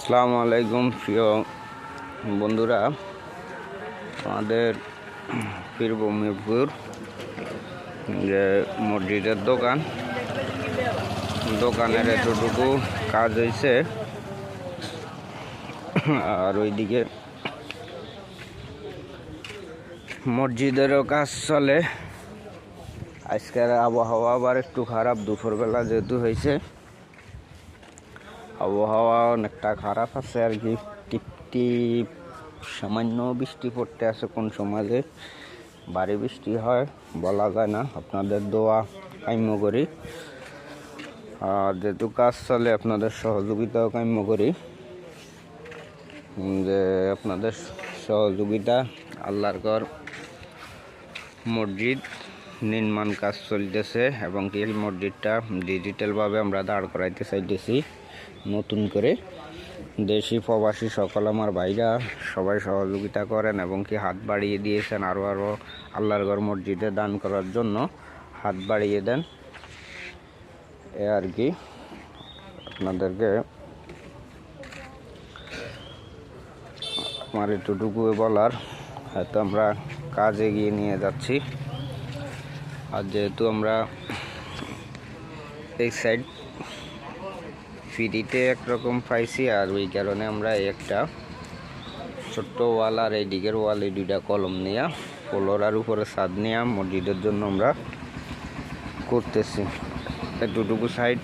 আসসালামু আলাইকুম প্রিয় বন্ধুরা, আমাদের পীরভূমিপুর যে মসজিদের দোকানের এতটুকু কাজ হয়েছে, আর ওইদিকে মসজিদেরও কাজ চলে। আজকের আবহাওয়া আবার একটু খারাপ, দুপুরবেলা যেহেতু হয়েছে আবহাওয়া অনেকটা খারাপ আছে আর কি। টিপটিপ সামান্য বৃষ্টি পড়তে আছে, কোন সময় যে ভারী বৃষ্টি হয় বলা যায় না। আপনাদের দোয়া কাম্য করি, আর যেহেতু কাজ চলে আপনাদের সহযোগিতাও কাম্য করি, যে আপনাদের সহযোগিতা। আল্লাহর ঘর মসজিদ নির্মাণ কাজ চলতেছে এবং কি মসজিদটা ডিজিটালভাবে আমরা দাঁড় করাইতে চাইতেছি নতুন করে। দেশি প্রবাসী সকল আমার ভাইরা সবাই সহযোগিতা করেন এবং কি হাত বাড়িয়ে দিয়েছেন, আরও আল্লাহর ঘর মসজিদে দান করার জন্য হাত বাড়িয়ে দেন। এ আর কি আপনাদেরকে আমার এতটুকু বলার। হয়তো আমরা কাজ এগিয়ে নিয়ে যাচ্ছি, আর যেহেতু আমরা এই সাইড ফ্রিতে একরকম পাইছি, আর ওই কারণে আমরা একটা ছোট্ট ওয়াল আর এই দিকের ওয়ালে দুইটা কলম নিয়ে ফ্লোরার উপরে ছাদ নিয়ে মসজিদের জন্য আমরা করতেছি। এতটুকু সাইড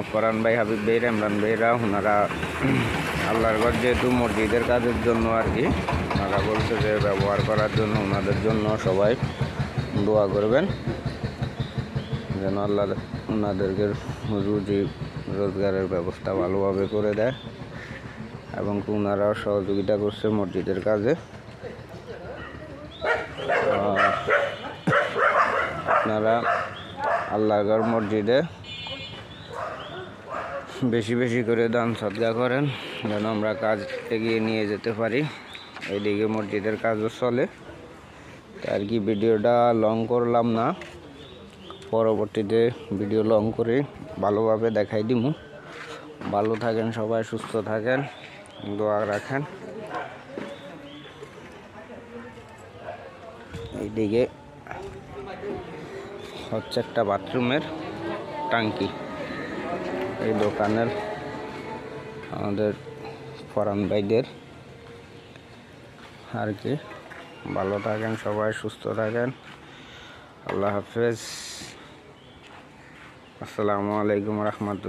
ফরহান ভাই, হাবিব ভাই, ইমরান ভাইরা ওনারা আল্লাহর ঘর যেহেতু মসজিদের কাজের জন্য আর কি, ওনারা বলছে যে ব্যবহার করার জন্য ওনাদের জন্য সবাই দোয়া করবেন যেন আল্লাহ ওনাদেরকে রুজি রোজগারের ব্যবস্থা ভালোভাবে করে দেয়, এবং ওনারাও সহযোগিতা করছে মসজিদের কাজে। আপনারা আল্লাহর ঘর মসজিদে বেশি বেশি করে দান সদকা করেন যেন আমরা কাজ এগিয়ে নিয়ে যেতে পারি। এইদিকে মসজিদের কাজও চলে আর কি। ভিডিওটা লং করলাম না, পরবর্তীতে ভিডিও লং করে ভালোভাবে দেখাই দিব। ভালো থাকেন সবাই, সুস্থ থাকেন, দোয়া রাখেন। এইদিকে হচ্ছে একটা বাথরুমের টাঙ্কি, এই দোকানের আমাদের ফরহান ভাইদের আর কি। ভালো থাকেন সবাই, সুস্থ থাকেন, আল্লাহ হাফেজ, আসসালামু আলাইকুম রহমতুল্লাহ।